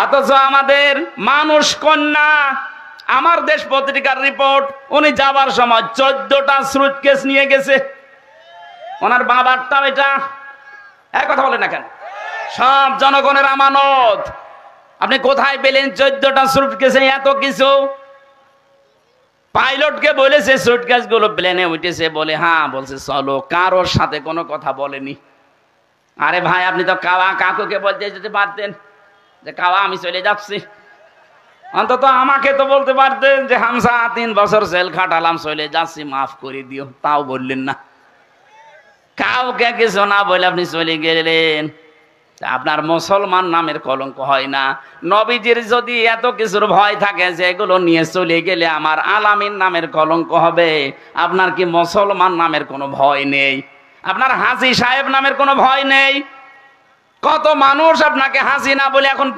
অথচ আমাদের মানুষ কন্যা, আমার দেশ পত্রিকার রিপোর্ট, উনি যাবার সময় 14টা সুটকেস নিয়ে গেছে। ওনার বাবারটাও এটা, এক কথা বলে না কেন, সব জনগণের আমানত। আপনি কোথায় পেলেন 14টা সুটকেসে এত কিছু? পাইলটকে বলেছে সুটকেস গুলো প্লেনে উঠেছে, বলে হ্যাঁ, বলছে চলো, কারোর সাথে কোনো কথা বলেনি। আরে ভাই, আপনি তো কাওয়া কাকুকে বলতে যেতে পারতেন যে কাওয়া আমি চলে যাচ্ছি, অন্তত আমাকে তো বলতে পারতেন যে হামসা 3 বছর জেল খাটালাম, চলে যাচ্ছি, মাফ করে দিও। তাও বললেন না, কাউকে কিছু না বলে আপনি চলে গেলেন। আপনার মুসলমান নামের কলঙ্ক হয় না? নবীজির যদি এত কিছুর ভয় থাকে যে এগুলো নিয়ে চলে গেলে আমার আলামিন নামের কলঙ্ক হবে, আপনার কি মুসলমান নামের কোনো ভয় নেই? আপনার হাজী সাহেব নামের কোনো ভয় নেই? কত মানুষ আপনাকে হাজী না বলে এখন